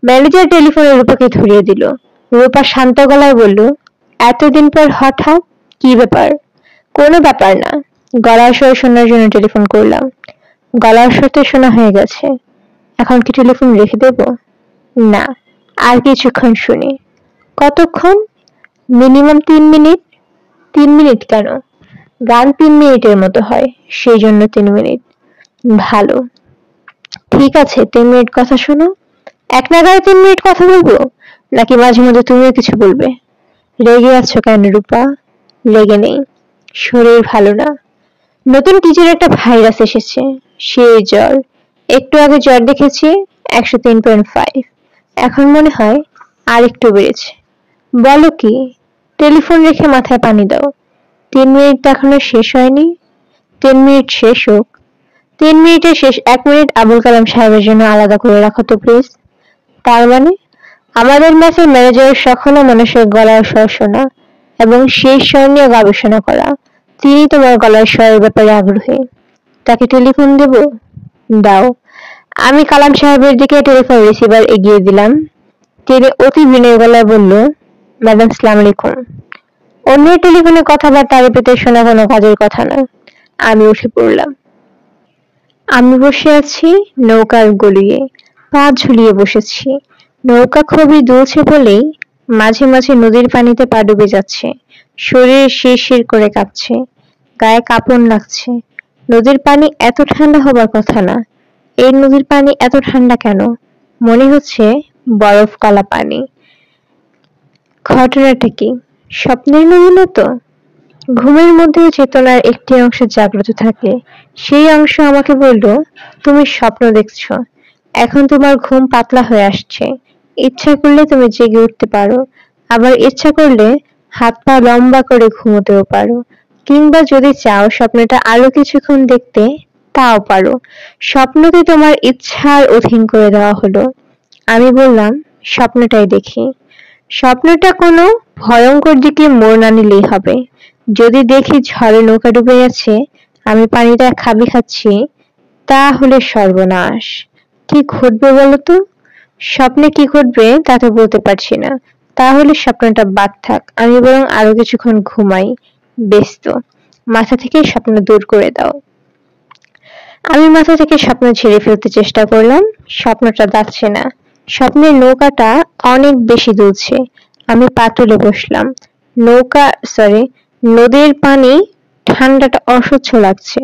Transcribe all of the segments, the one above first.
Manager টেলিফোনে রূপাকে ধরিয়ে দিল। রূপা শান্ত গলায় বলল, এতদিন পর হঠাৎ, কি ব্যাপার? কোনো ব্যাপার না, গলার স্বর শোনার জন্য টেলিফোন করলাম। গলার স্বর তো শোনা হয়ে গেছে, এখন কি টেলিফোন রেখে দেব? না, আর কিছুক্ষণ শুনি। কতক্ষণ? Minimum 3 minute. 3 মিনিট কেন? গান 3 মিনিটের মতো হয়, সেই জন্য 3 মিনিট। ভালো, ঠিক আছে, 3 মিনিট কথা শোনো। এক নাগাড়ে 3 মিনিট কথা বলবো, নাকি মাঝে মধ্যে তুমিও কিছু বলবে? রেগে আছো কেন রূপা? রেগে নেই, শরীর ভালো না। নতুন কি যেন একটা ভাইরাস এসেছে, সেই জ্বর। একটু আগে জ্বর দেখেছি 103.5, এখন মনে হয় আর একটু বেড়েছে। বলো কি? টেলিফোন রেখে মাথায় পানি দাও। 3 মিনিট তো এখনো শেষ হয়নি। 3 মিনিট শেষ হোক। 3 মিনিটের শেষ 1 মিনিট আবুল কালাম সাহেবের জন্য আলাদা করে রাখো তো প্লিজ। তার মানে আমাদের ম্যাচের ম্যানেজারের সকল মানুষের গলার স্বর শোনা এবং সেই স্বর নিয়ে গবেষণা করা। তিনি তোমার গলার স্বরের ব্যাপারে আগ্রহী। তাকে টেলিফোন দেব? দাও। আমি কালাম সাহেবের দিকে টেলিফোন রিসিভার এগিয়ে দিলাম। তিনি অতি বিনয় গলায় বলল, ম্যাডাম সালাম আলাইকুম। অন্যের টেলিফোনে কথাবার্তা আগে পেতে শোনা কোনো কাজের কথা না। আমি উঠে পড়লাম। আমি বসে আছি নৌকার গলিয়ে, পা ঝুলিয়ে বসেছি। নৌকা খুবই দুলছে বলেই মাঝে মাঝে নদীর পানিতে পা ডুবে যাচ্ছে। শরীর শিরশির করে কাঁপছে, গায়ে কাঁপন লাগছে। নদীর পানি এত ঠান্ডা হবার কথা না। এই নদীর পানি এত ঠান্ডা কেন? মনে হচ্ছে বরফ কালা পানি। ঘটনাটা কি? স্বপ্নের নমুনা তো? ঘুমের মধ্যেও চেতনার একটি অংশ জাগ্রত থাকে। সেই অংশ আমাকে বলল, তুমি স্বপ্ন দেখছো। এখন তোমার ঘুম পাতলা হয়ে আসছে। ইচ্ছা করলে তুমি জেগে উঠতে পারো, আবার ইচ্ছা করলে হাত পা লম্বা করে ঘুমোতেও পারো, কিংবা যদি চাও স্বপ্নটা আরো কিছুক্ষণ দেখতে, তাও পারো। স্বপ্নকে তোমার ইচ্ছার অধীন করে দেওয়া হলো। আমি বললাম, স্বপ্নটাই দেখি। স্বপ্নটা কোনো ভয়ঙ্কর দিকে মোড় না নিলেই হবে। যদি দেখি ঝড়ে নৌকা ডুবে গেছে, আমি পানিটা খাবি খাচ্ছি, তাহলে সর্বনাশ। কি ঘটবে বলতো? স্বপ্নে কি ঘটবে তা তো বলতে পারছি না। তাহলে স্বপ্নটা বাদ থাক, আমি বরং আরো কিছুক্ষণ ঘুমাই। বেশ তো, মাথা থেকে স্বপ্ন দূর করে দাও। আমি মাথা থেকে স্বপ্ন ঝেড়ে ফেলতে চেষ্টা করলাম, স্বপ্নটা যাচ্ছে না। স্বপ্নের নৌকাটা অনেক বেশি দুলছে। আমি পা তুলে বসলাম। নদীর পানি ঠান্ডাটা অসহ্য লাগছে।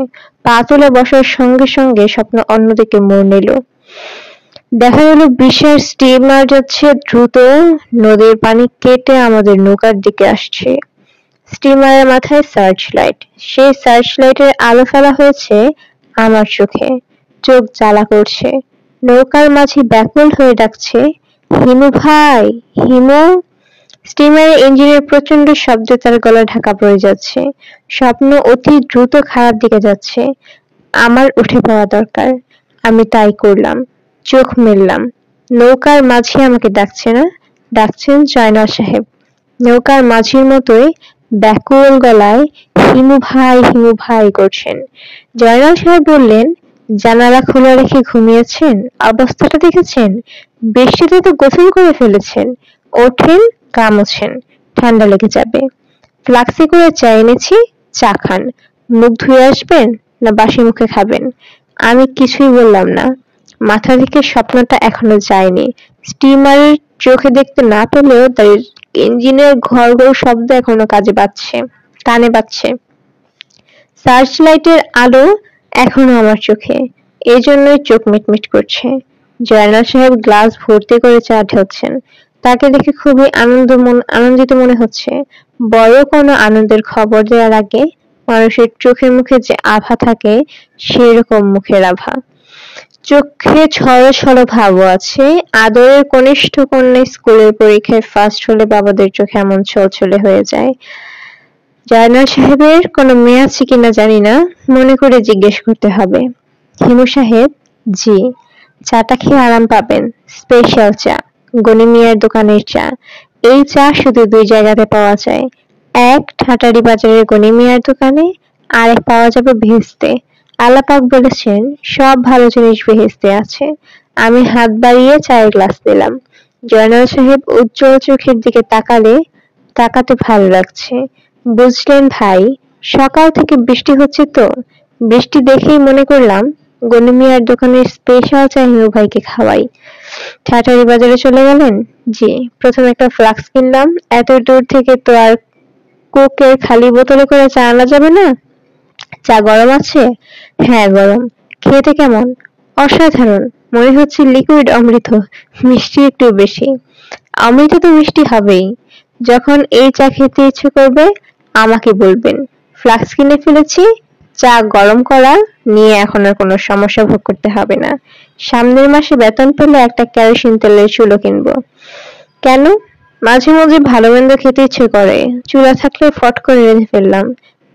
পা তুলে বসার সঙ্গে সঙ্গে স্বপ্ন অন্যদিকে মোড় নিল। দেখা গেল বিশাল স্টিমার যাচ্ছে দ্রুত, নদীর পানি কেটে আমাদের নৌকার দিকে আসছে। স্টিমারের মাথায় সার্চ লাইট। সেই সার্চ লাইটের আলো ফেলা হয়েছে আমার চোখে। চোখ জ্বালা করছে। নৌকার মাঝি ব্যাকুল হয়ে ডাকছে, হিমু ভাই, হিমু। স্টিমারের ইঞ্জিনের প্রচন্ড শব্দে তার গলা ঢাকা পড়ে যাচ্ছে। স্বপ্ন অতি দ্রুত খারাপ দিকে যাচ্ছে। আমার উঠে পড়া দরকার। আমি তাই করলাম। চোখ মেললাম। নৌকার মাঝি আমাকে ডাকছে না, ডাকছেন জয়নাল সাহেব। নৌকার মাঝির মতোই ব্যাকুল গলায় হিমু ভাই করছেন। জয়নাল সাহেব বললেন, জানালা খোলা রেখে ঘুমিয়েছেন? অবস্থাটা দেখেছেন? বৃষ্টিতে তো গোসল করে ফেলেছেন। ওঠেন, গা মোছেন, ঠান্ডা লেগে যাবে। ফ্লাক্সে করে চা এনেছি, চা খান। মুখ ধুয়ে আসবেন না বাসি মুখে খাবেন? আমি কিছুই বললাম না। মাথা থেকে স্বপ্নটা এখনো যায়নি। স্টিমারের চোখে দেখতে না পেলেও তার ইঞ্জিনের ঘর ঘর শব্দ এখনো কানে বাজছে। সার্চ লাইটের আলো এখনো আমার চোখে, এজন্যই চোখ মিটমিট করছে। জয়নাল সাহেব গ্লাস ভর্তি করে চা ঢেলছেন। তাকে দেখে খুবই আনন্দিত মনে হচ্ছে। বড় কোনো আনন্দের খবর দেওয়ার আগে মানুষের চোখে মুখে যে আভা থাকে, সেরকম মুখের আভা। চোখে ছড়ো ছড়ো ভাবও আছে। আদরের কনিষ্ঠ কন্যা স্কুলের পরীক্ষায় ফার্স্ট হলে বাবাদের চোখে এমন ছলছলে হয়ে যায়। জয়নাল সাহেবের কোনো মেয়ে আছে কিনা জানি না, মনে করে জিজ্ঞেস করতে হবে। হিমু সাহেব? জি। চাটা খেয়ে আরাম পাবেন। স্পেশাল চা, গনি মিয়ার দোকানের চা। এই চা শুধু 2 জায়গাতে পাওয়া যায়, এক ঠাটারি বাজারের গনি মিয়ার দোকানে, আর এক পাওয়া যাবে ভেস্তে। আল্লাপাক বলেছেন সব ভালো জিনিস ভেস্তে আছে। আমি হাত বাড়িয়ে চায়ের গ্লাস দিলাম। জয়নাল সাহেব উজ্জ্বল চোখের দিকে তাকাতে ভালো লাগছে। বুঝলেন ভাই, সকাল থেকে বৃষ্টি হচ্ছে তো, বৃষ্টি দেখেই মনে করলাম গনি মিয়ার দোকানের স্পেশাল চা হিমু ভাইকে খাওয়াই। ঠাটারি বাজারে চলে গেলেন? জি, প্রথমে একটা ফ্লাক্স কিনলাম। এত দূর থেকে তো আর কোকের খালি বোতলে করে চা আনা যাবে না। চা গরম আছে? হ্যাঁ গরম। খেতে কেমন? অসাধারণ, মনে হচ্ছে লিকুইড অমৃত, মিষ্টি একটু বেশি। অমৃত তো মিষ্টি হবেই। যখন এই চা খেতে ইচ্ছে করবে আমাকে বলবেন। ফ্লাক্স কিনে ফেলেছি, চা গরম করা নিয়ে এখন আর কোনো সমস্যা ভোগ করতে হবে না। সামনের মাসে বেতন পেলে একটা কেরোসিন তেলের চুলো কিনবো। কেন? মাঝে মাঝে ভালো মন্দ খেতে ইচ্ছে করে, চুলা থাকলে ফট করে রেঁধে ফেললাম।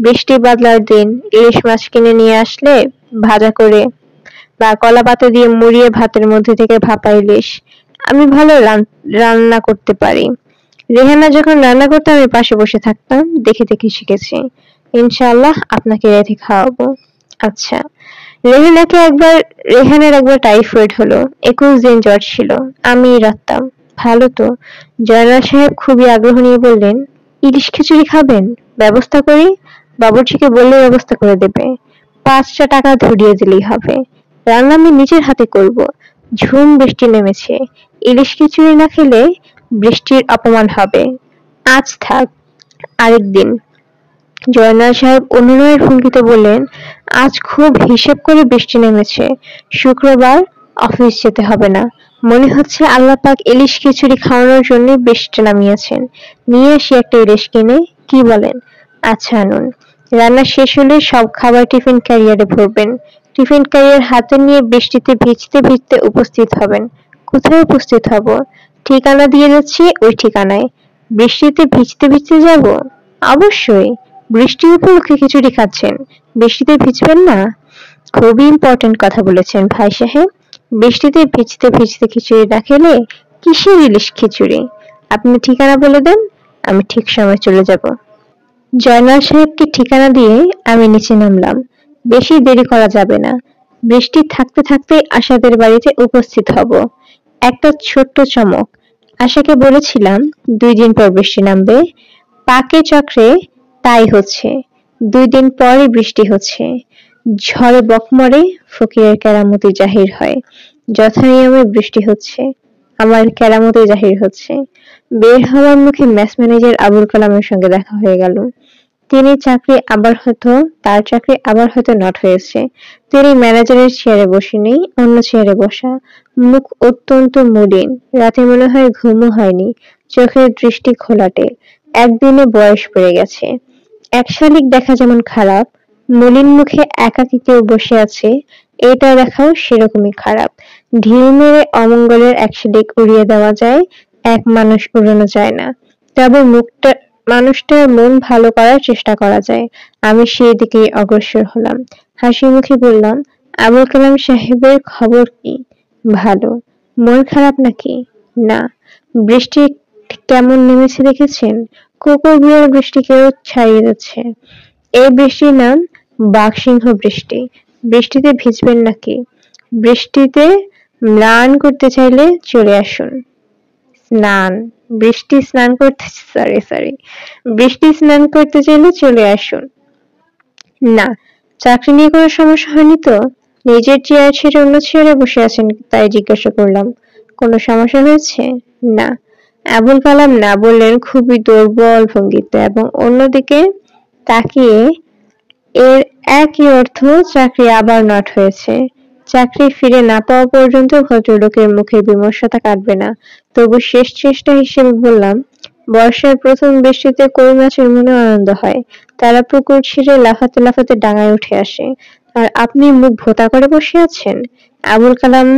বৃষ্টি বাদলার দিন ইলিশ মাছ কিনে নিয়ে আসলে ভাজা করে বা কলা পাতা দিয়ে মুড়িয়ে ভাতের মধ্যে থেকে ভাপা ইলিশ। আমি ভালো রান্না করতে পারি। রেহানা যখন রান্না করতো আমি পাশে বসে থাকতাম, দেখে দেখে শিখেছি। ইনশাআল্লাহ আপনাকে রেঁধে খাওয়াবো। আচ্ছা। রেহানার একবার টাইফয়েড হলো, 21 দিন জ্বর ছিল, আমি রাখতাম। ভালো তো। জয়নাল সাহেব খুবই আগ্রহ নিয়ে বললেন, ইলিশ খিচুড়ি খাবেন? ব্যবস্থা করি? বাবুর্চিকে বললে ব্যবস্থা করে দেবে। 5টা টাকা ধরিয়ে দিলেই হবে। রান্না আমি নিজের হাতে করব। ঝুম বৃষ্টি নেমেছে, ইলিশ খিচুড়ি না খেলে বৃষ্টির অপমান হবে। আজ থাক, আরেকদিন। জয়নাল সাহেব অনুনয়ের ভঙ্গিতে বললেন, আজ খুব হিসেব করে বৃষ্টি নেমেছে, শুক্রবার অফিস যেতে হবে না। মনে হচ্ছে আল্লাহ পাক ইলিশ খিচুড়ি খাওয়ানোর জন্য বৃষ্টি নামিয়েছেন। নিয়ে আসি একটা ইলিশ কিনে, কি বলেন? আচ্ছা আনুন। রান্না শেষ হলে সব খাবার টিফিন ক্যারিয়ারে ভরবেন। টিফিন ক্যারিয়ার হাতে নিয়ে বৃষ্টিতে ভিজতে ভিজতে উপস্থিত হবেন। কোথায় উপস্থিত হব? ঠিকানা দিয়ে যাচ্ছি, ওই ঠিকানায়। বৃষ্টিতে ভিজতে ভিজতে যাব? অবশ্যই। বৃষ্টি উপলক্ষে খিচুড়ি খাচ্ছেন, বৃষ্টিতে ভিজবেন না? খুবই ইম্পর্টেন্ট কথা বলেছেন ভাই সাহেব। বৃষ্টিতে ভিজতে ভিজতে খিচুড়ি না খেলে কিসের ইলিশ খিচুড়ি? আপনি ঠিকানা বলে দেন, আমি ঠিক সময় চলে যাব। জয়নাল সাহেবকে ঠিকানা দিয়ে আমি নিচে নামলাম। বেশি দেরি করা যাবে না। বৃষ্টি থাকতে থাকতেই আশাদের বাড়িতে উপস্থিত হব। একটা ছোট্ট চমক, আশাকে বলেছিলাম 2 দিন পর বৃষ্টি নামবে, পাকে চক্রে তাই হচ্ছে। 2 দিন পরই বৃষ্টি হচ্ছে। ঝড়ে বকমরে ফকিরের কেরামতি জাহির হয়। যথানিয়মে বৃষ্টি হচ্ছে, আমার কেরামতি জাহির হচ্ছে। বের হওয়ার মুখে ম্যাচ ম্যানেজার আবুল কালামের সঙ্গে দেখা হয়ে গেল। তার চাকরি আবার হয়তো নট হয়েছে। তিনি ম্যানেজারের চেয়ারে বসে নেই, অন্য চেয়ারে বসা। মুখ অত্যন্ত মলিন, রাতে মনে হয় ঘুমও হয়নি, চোখের দৃষ্টি ঘোলাটে। একদিনে বয়স বেড়ে গেছে। এক শালিক দেখা যেমন খারাপ, মলিন মুখে একাকী কেউ বসে আছে এটা দেখাও সেরকমই খারাপ। ঢিল মেরে অমঙ্গলের এক শালিক উড়িয়ে দেওয়া যায়, এক মানুষ উড়ানো যায় না। তবে মানুষটার মন ভালো করার চেষ্টা করা যায়। আমি সেই দিকেই অগ্রসর হলাম। হাসি মুখে বললাম, আবুল কালাম সাহেবের খবর কি? ভালো। মন খারাপ নাকি? না। বৃষ্টি কেমন নেমেছে দেখেছেন? কুকুর বিড়াল বৃষ্টিকেও ছাড়িয়ে যাচ্ছে। এই বৃষ্টির নাম বাঘসিংহ বৃষ্টি। বৃষ্টিতে ভিজবেন নাকি? বৃষ্টিতে ম্লান করতে চাইলে চলে আসুন। স্নান? বৃষ্টি স্নান করতে চাইলে চলে আসুন। না। চাকরি নিয়ে কোনো সমস্যা হয়নি তো? নিজের চেয়ার ছেড়ে অন্য চেয়ারে বসে আছেন তাই জিজ্ঞাসা করলাম। কোনো সমস্যা হয়েছে? না। আবুল কালাম না বললেন খুবই দুর্বল ভঙ্গিতে এবং অন্যদিকে তাকিয়ে। এর একই অর্থ চাকরি আবার নট হয়েছে। চাকরি ফিরে না পাওয়া পর্যন্ত ভদ্রলোকের মুখে বিমর্ষতা কাটবে না। তবু শেষ চেষ্টা হিসেবে বললাম, বর্ষার প্রথম বৃষ্টিতে কই মাছের মনে আনন্দ হয়। তারা পুকুর ছিঁড়ে লাফাতে লাফাতে ডাঙায় উঠে আসে। আর আপনি মুখ ভোঁতা করে বসে আছেন। আবুল কালাম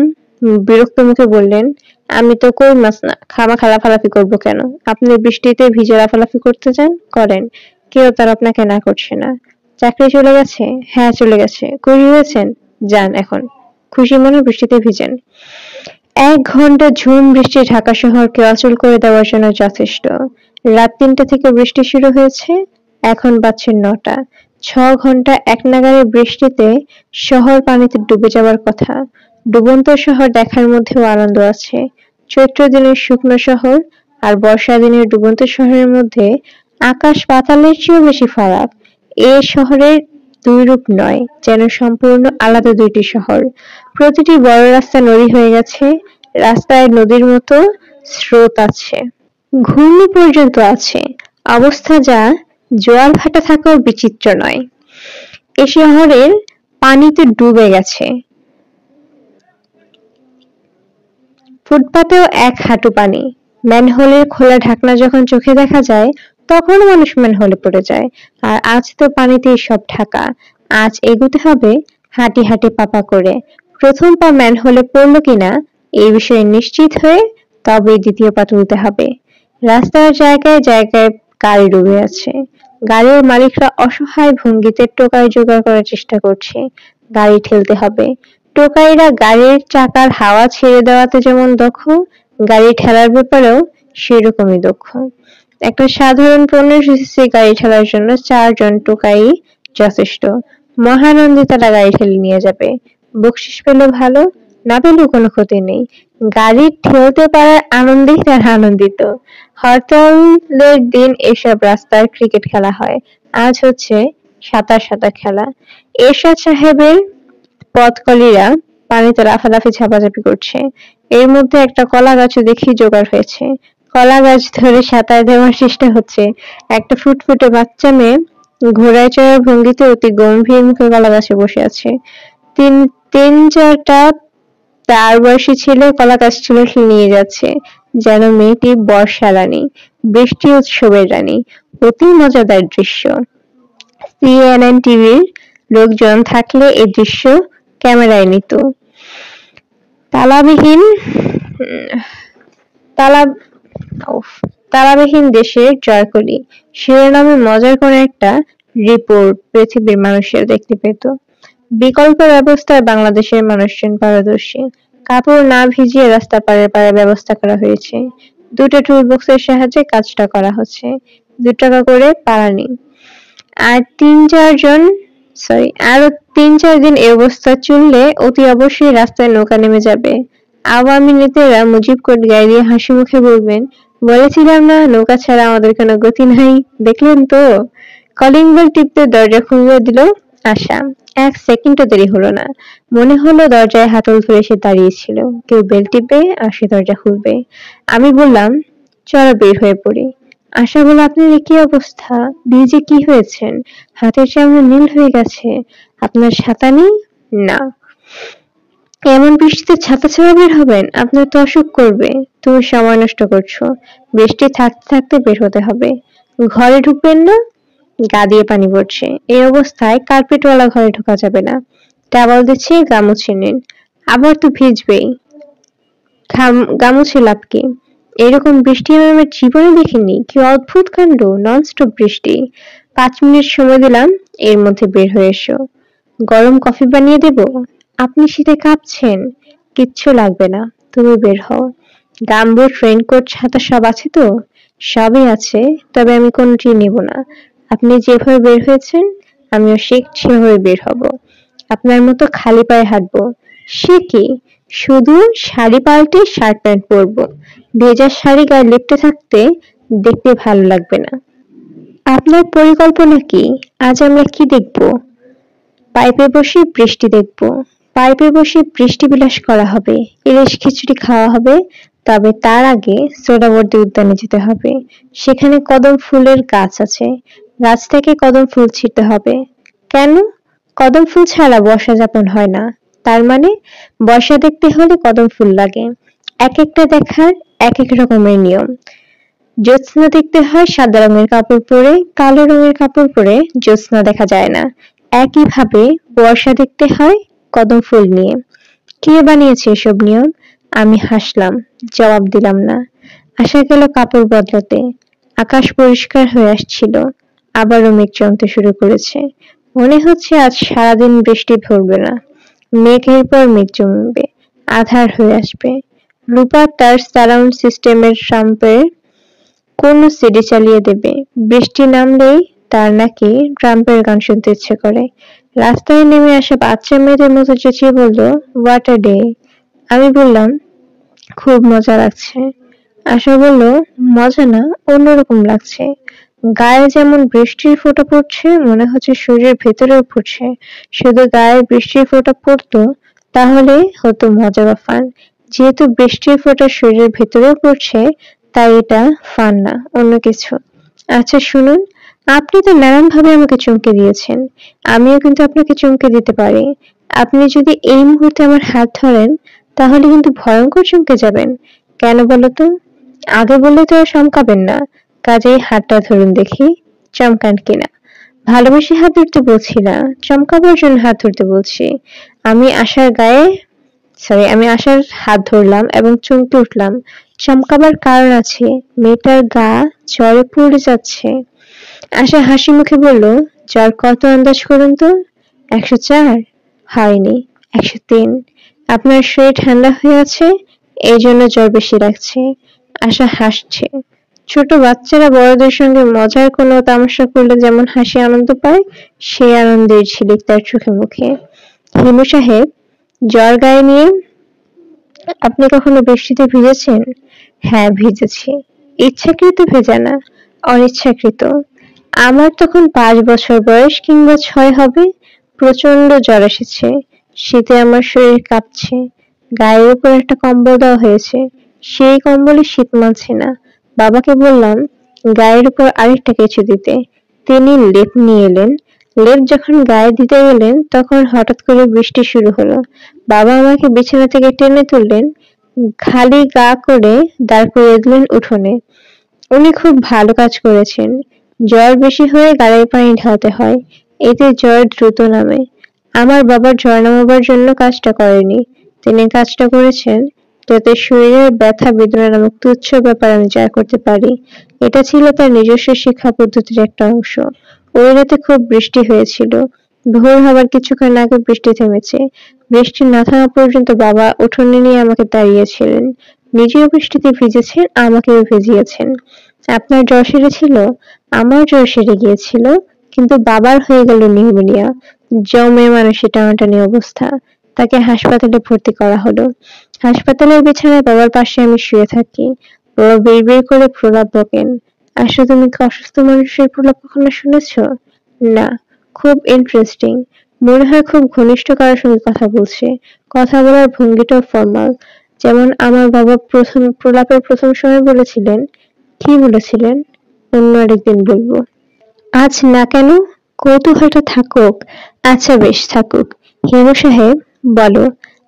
বিরক্ত মুখে বললেন, আমি তো কই মাছ না, খামাখা লাফালাফি করবো কেন? আপনি বৃষ্টিতে ভিজে লাফালাফি করতে চান, করেন। কেউ তার আপনাকে না করছে না। চাকরি চলে গেছে? হ্যাঁ চলে গেছে। খুশি হয়েছেন? যান এখন খুশি মনে বৃষ্টিতে ভিজেন। 1 ঘন্টা ঝুম বৃষ্টি ঢাকা শহরকে অচল করে দেওয়ার জন্য যথেষ্ট। রাত 3টা থেকে বৃষ্টি শুরু হয়েছে, এখন বাজছে 9টা। 6 ঘন্টা একনাগাড়ে বৃষ্টিতে শহর পানিতে ডুবে যাওয়ার কথা। ডুবন্ত শহর দেখার মধ্যেও আনন্দ আছে। চৈত্র দিনের শুকনো শহর আর বর্ষা দিনের ডুবন্ত শহরের মধ্যে আকাশ পাতালের চেয়েও বেশি ফারাক। এ শহরের দুই রূপ নয়, যেন সম্পূর্ণ আলাদা দুইটি শহর। প্রতিটি বড় রাস্তা নদী হয়ে গেছে, রাস্তায় নদীর মতো স্রোত আছে। ঘূর্ণি পর্যন্ত আছে, অবস্থা যা জোয়ার ভাটা থাকাও বিচিত্র নয়। এ শহরের পানিতে ডুবে গেছে, ফুটপাতেও 1 হাঁটু পানি। ম্যানহোলের খোলা ঢাকনা যখন চোখে দেখা যায় তখনও মানুষ ম্যানহোলে পড়ে যায়। আর আজ তো পানিতেই সব ঢাকা। আজ এগুতে হবে হাঁটি হাঁটি পাপা করে। প্রথম পা ম্যানহোলে পড়লো কিনা এই বিষয়ে নিশ্চিত হয়ে তবেই দ্বিতীয় পা তুলতে হবে। রাস্তার জায়গায় জায়গায় গাড়ি ডুবে আছে। গাড়ির মালিকরা অসহায় ভঙ্গিতে টোকাই জোগাড় করার চেষ্টা করছে। গাড়ি ঠেলতে হবে। টোকাইরা গাড়ির চাকার হাওয়া ছেড়ে দেওয়াতে যেমন দক্ষ, গাড়ি ঠেলার ব্যাপারেও সেরকমই দক্ষ। একটা সাধারণ 1500 সিসি গাড়ি ঠেলার জন্য 4 জন টোকাই যথেষ্ট। মহানন্দে তারা গাড়ি ঠেলে নিয়ে যাবে। বকশিশ পেলে ভালো, না পেলেও কোনো ক্ষতি নেই। গাড়ি ঠেলতে পারার আনন্দেই তারা আনন্দিত। হরতালের দিন এসব রাস্তার ক্রিকেট খেলা হয়, আজ হচ্ছে সাঁতার খেলা। এরশাদ সাহেবের পথকলীরা পানিতে লাফালাফি ঝাপাঝাপি করছে। এর মধ্যে একটা কলা গাছও দেখি জোগাড় হয়েছে। কলা গাছ ধরে সাঁতার দেওয়ার চেষ্টা হচ্ছে। একটা ফুটফুটে বাচ্চা মেয়ে ঘোড়ায় চড়ার ভঙ্গিতে অতি গম্ভীর মুখে কলা গাছে বসে আছে। তিন চারটা তার বয়সী ছেলে কলা গাছ ছিল নিয়ে যাচ্ছে, যেন মেয়েটি বর্ষা রানী, বৃষ্টি উৎসবের রানী। অতি মজাদার দৃশ্য। সিএনএন টিভির লোকজন থাকলে এই দৃশ্য ক্যামেরায় নিত। তালাবিহীন তালা তালাবিহীন দেশের জয়কলি শিরোনামে মজার করে একটা রিপোর্ট পৃথিবীর মানুষেরা দেখতে পেত। বিকল্প ব্যবস্থায় বাংলাদেশের মানুষজন পারদর্শী। কাপড় না ভিজিয়ে রাস্তা পারে পারে ব্যবস্থা করা হয়েছে। 2টা টুলবক্সের সাহায্যে কাজটা করা হচ্ছে। 2 টাকা করে পারানি। আর আরো 3-4 দিন এই অবস্থা চললে অতি অবশ্যই রাস্তায় নৌকা নেমে যাবে। আওয়ামী নেতারা মুজিব কোট গায়ে দিয়ে হাসি মুখে বলবেন, বলেছিলাম না নৌকা ছাড়া আমাদের কোনো গতি নাই, দেখলেন তো। কলিং বেল টিপতে দরজা খুলে দিল আশা। 1 সেকেন্ডও দেরি হলো না। মনে হলো দরজায় হাতল ধরে সে দাঁড়িয়েছিল। কেউ বেল টিপবে আর সে দরজা খুলবে। আমি বললাম, চলো বের হয়ে পড়ি। আশা বলল, আপনার কি অবস্থা? ভিজে কি হয়েছেন? হাতের চামড়া নীল হয়ে গেছে। আপনার ছাতা নেই? না। এমন বৃষ্টিতে ছাতা ছাড়া বের হবেন? আপনার তো অসুখ করবে। তুমি সময় নষ্ট করছো। বৃষ্টি থাকতে থাকতে বের হতে হবে। ঘরে ঢুকবেন না? গা দিয়ে পানি পড়ছে। এই অবস্থায় কার্পেটওয়ালা ঘরে ঢোকা যাবে না। টাওয়াল দিচ্ছি, গা মুছে নিন। আবার তো ভিজবেই। গা মুছে লাভ কি? এরকম বৃষ্টি আমি আমার জীবনে দেখিনি। কি অদ্ভুত কাণ্ড! ননস্টপ বৃষ্টি। 5 মিনিট সময় দিলাম, এর মধ্যে বের হয়ে এসো। গরম কফি বানিয়ে দেব? আপনি শীতে কাঁপছেন। কিচ্ছু লাগবে না, তুমি বের হও। গামবুট, রেইনকোট, ছাতা সব আছে তো? সবই আছে, তবে আমি কোনোটি নেব না। আপনি যেভাবে বের হয়েছেন আমিও সেভাবে বের হব। আপনার মতো খালি পায়ে হাঁটবো। সে কি? শুধু শাড়ি পাল্টে শার্ট প্যান্ট পরবো। ভেজা শাড়ি গায়ে লেপ্টে থাকতে দেখতে ভালো লাগবে না। আপনার পরিকল্পনা কি? আজ আমরা কি দেখব? পাইপে বসে বৃষ্টি দেখব। পাইপে বসে বৃষ্টি বিলাস করা হবে। ইলিশ খিচুড়ি খাওয়া হবে। তবে তার আগে সোহরাওয়ার্দী উদ্যানে যেতে হবে। সেখানে কদম ফুলের গাছ আছে। গাছ থেকে কদম ফুল ছিঁড়তে হবে। কেন? কদম ফুল ছাড়া বর্ষা যাপন হয় না। তার মানে বর্ষা দেখতে হলে কদম ফুল লাগে। এক একটা দেখার এক এক রকমের নিয়ম। জ্যোৎস্না দেখতে হয় সাদা রঙের কাপড় পরে, কালো রঙের কাপড় পরে জ্যোৎস্না দেখা যায় না। একইভাবে বর্ষা দেখতে হয় কদম ফুল নিয়ে। কে বানিয়েছে এসব নিয়ম? আমি হাসলাম, জবাব দিলাম না। আসা গেল কাপড় বদলাতে। আকাশ পরিষ্কার হয়ে আসছিল। আবারও মেঘ জমতে শুরু করেছে। মনে হচ্ছে আজ সারাদিন বৃষ্টি ধরবে না। মেঘের পর মেঘ জমবে, আঁধার হয়ে আসবে। রূপা তার সারাউন্ড সিস্টেমের ট্রাম্পের কোন সিডি চালিয়ে দেবে। বৃষ্টি নামলেই তার নাকি ট্রাম্পের গান শুনতে ইচ্ছে করে। রাস্তায় নেমে আসা বাচ্চা মেয়েদের মতো চেঁচিয়ে বলল, হোয়াট আ ডে। আমি বললাম, খুব মজা লাগছে। আশা বলল, মজা না, অন্যরকম লাগছে। গায়ে যেমন বৃষ্টির ফোঁটা পড়ছে, মনে হচ্ছে শরীরের ভেতরেও পড়ছে। শুধু গায়ে বৃষ্টির ফোঁটা পড়তো, তাহলে হতো মজা বা ফান। যেহেতু বৃষ্টির ফোঁটা শরীরের ভেতরেও পড়ছে, তাই এটা ফান না, অন্য কিছু। আচ্ছা শুনুন, আপনি তো নানানভাবে আমাকে চমকে দিয়েছেন। আমিও কিন্তু আপনাকে চমকে দিতে পারি। আপনি যদি এই মুহূর্তে আমার হাত ধরেন, তাহলে কিন্তু ভয়ঙ্কর চমকে যাবেন। কেন বলো তো? আগে বললে তো আর চমকাবেন না। কাজেই হাতটা ধরুন দেখি, চমকান কিনা। ভালোবেসে হাত ধরতে বলছি না, চমকাবার জন্য হাত ধরতে বলছি। আমি আশার গায়ে আমি আশার হাত ধরলাম এবং চমকে উঠলাম। চমকাবার কারণ আছে, মেয়েটার গা জ্বরে পুড়ে যাচ্ছে। আশা হাসি মুখে বলল, জ্বর কত আন্দাজ করুন তো? 104? হয়নি, 103। আপনার শরীর ঠান্ডা হয়ে আছে, এই জন্য জ্বর বেশি লাগছে। আশা হাসছে। ছোট বাচ্চারা বড়দের সঙ্গে মজার কোনো তামাশা করলে যেমন হাসি আনন্দ পায়, সেই আনন্দের ঝিলিক তার চোখে মুখে। হিমু সাহেব, জ্বর গায়ে নিয়ে আপনি কখনো বৃষ্টিতে ভিজেছেন? হ্যাঁ, ভিজেছি। ইচ্ছাকৃত ভেজা না, অনিচ্ছাকৃত। আমার তখন 5 বছর বয়স কিংবা 6 হবে। প্রচন্ড জ্বর এসেছে। শীতে আমার শরীর কাঁপছে। গায়ের উপর একটা কম্বল দেওয়া হয়েছে। সেই কম্বলে শীত মানছে না। বাবাকে বললাম গায়ের উপর আরেকটা কিছু দিতে। তিনি লেপ নিয়ে এলেন। লেপ যখন গায়ে দিতে গেলেন, তখন হঠাৎ করে বৃষ্টি শুরু হলো। বাবা আমাকে বিছানা থেকে টেনে তুললেন, খালি গা করে দাঁড় করিয়ে দিলেন উঠোনে। উনি খুব ভালো কাজ করেছেন। জ্বর বেশি হয়ে গাড়ির পানি ঢালতে হয়, এতে জ্বর দ্রুত নামে। আমার বাবার জ্বর নামাবার জন্য কাজটা করেনি, তিনি কাজটা করেছেন যাতে শরীরের ব্যথা বেদনা নামক তুচ্ছ ব্যাপার আমি জয় করতে পারি। এটা ছিল তার নিজস্ব শিক্ষা পদ্ধতির একটা অংশ। ওই রাতে খুব বৃষ্টি হয়েছিল। ভোর হবার কিছুক্ষণ আগে বৃষ্টি থেমেছে। বৃষ্টি না থামা পর্যন্ত বাবা উঠোনে নিয়ে আমাকে দাঁড়িয়েছিলেন। নিজেও বৃষ্টিতে ভিজেছেন, আমাকেও ভিজিয়েছেন। আপনার জ্বর সেরেছিল? আমার জ্বর সেরে গিয়েছিল, কিন্তু বাবার হয়ে গেল নিউমোনিয়া। জমে মানুষে টানাটানি অবস্থা। তাকে হাসপাতালে ভর্তি করা হলো। হাসপাতালের বিছানায় বাবার পাশে আমি শুয়ে থাকি। বাবা বিড়বিড় করে প্রলাপ বকেন। আসলে তুমি কি অসুস্থ মানুষের প্রলাপ কখনো শুনেছ? না। খুব ইন্টারেস্টিং। মনে হয় খুব ঘনিষ্ঠ কারোর সঙ্গে কথা বলছে। কথা বলার ভঙ্গিটাও ফর্মাল। যেমন আমার বাবা প্রলাপের প্রথম সময় বলেছিলেন। কি বলেছিলেন? অন্য আরেকদিন বলবো। আজ না কেন? কৌতূহলটা থাকুক। আচ্ছা বেশ, থাকুক। হিমু সাহেব, বলো।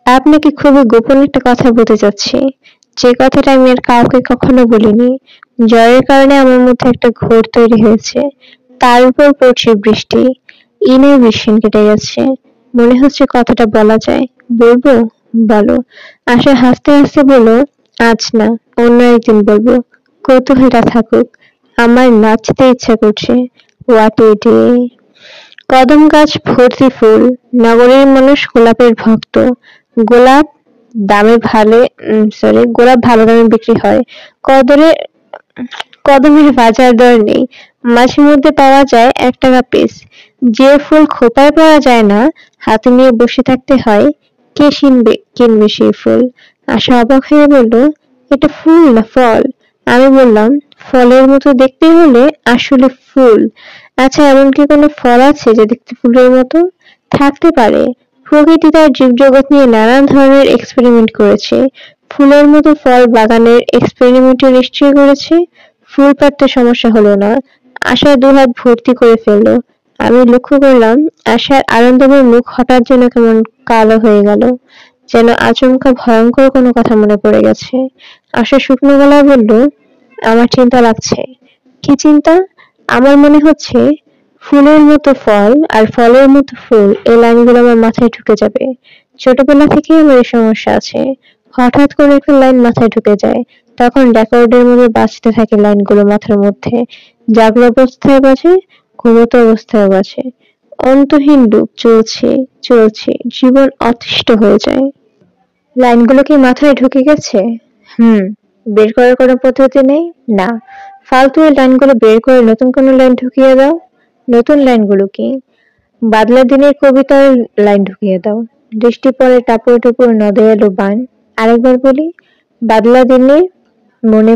আপনাকে খুবই গোপন একটা কথা বলতে যাচ্ছি, যে কথাটা আমি আর কাউকে কখনো বলিনি। জ্বরের কারণে আমার মধ্যে একটা ঘোর তৈরি হয়েছে। তার উপর পড়ছে বৃষ্টি। ইনহিবিশন কেটে গেছে। মনে হচ্ছে কথাটা বলা যায়। বলবো? বলো। আশা হাসতে হাসতে বলল, আজ না, অন্য একদিন বলবো। কৌতূহলটা থাকুক। আমার নাচতে ইচ্ছা করছে। What a day. কদম গাছ ভর্তি ফুল। নগরীর মানুষ গোলাপের ভক্ত। গোলাপ দামে ভালো গোলাপ ভালো দামে বিক্রি হয়। কদরে কদমের বাজার দর নেই। মাঝে মধ্যে পাওয়া যায় 1 টাকা পিস। যে ফুল খোপায় পাওয়া যায় না, হাতে নিয়ে বসে থাকতে হয়। কে কিনবে সেই ফুল? আশা অবাক হয়ে বলল, এটা ফুল না ফল? আমি বললাম, ফলের মতো দেখতে হলে আসলে ফুল। আচ্ছা, এমন কি কোনো ফল আছে যে দেখতে ফুলের মতো? থাকতে পারে। প্রকৃতি তার জীবজগৎ নিয়ে নানান ধরনের এক্সপেরিমেন্ট করেছে। ফুলের মতো ফল বাগানের এক্সপেরিমেন্টও নিশ্চয়ই করেছে। ফুল পাড়তে সমস্যা হলো না। আশা দুহাত ভর্তি করে ফেললো। আমি লক্ষ্য করলাম আশার আনন্দময় মুখ হঠাৎ যেন কেমন কালো হয়ে গেল, যেন আচমকা ভয়ঙ্কর কোনো কথা মনে পড়ে গেছে। আশা শুকনো গলায় বলল, আমার চিন্তা লাগছে। কি চিন্তা? আমার মনে হচ্ছে ফুলের মতো ফল আর ফলের মতো ফুল, এই লাইনগুলো আমার মাথায় ঢুকে যাবে। ছোটবেলা থেকেই আমার এই সমস্যা আছে। হঠাৎ করে একটা লাইন মাথায় ঢুকে যায়, তখন রেকর্ডের মধ্যে বাজতে থাকে লাইনগুলো মাথার মধ্যে। জাগলো অবস্থায় বাজে, ঘুমন্ত অবস্থায় বাজে। অন্তহীন লুপ চলছে চলছে, জীবন অতিষ্ঠ হয়ে যায়। লাইনগুলো কি মাথায় ঢুকে গেছে? হুম। বের করার কোনো পদ্ধতি নেই? না। ফালতু এই লাইনগুলো বের করে নতুন কোনো লাইন ঢুকিয়ে দাও। নতুন লাইনগুলো কি? বাদলা দিনের কবিতার লাইন ঢুকিয়ে দাও। বৃষ্টি পড়ে টাপুর টুপুর নদে এলো বান। আরেকবার বলি, বাদলা দিনে মনে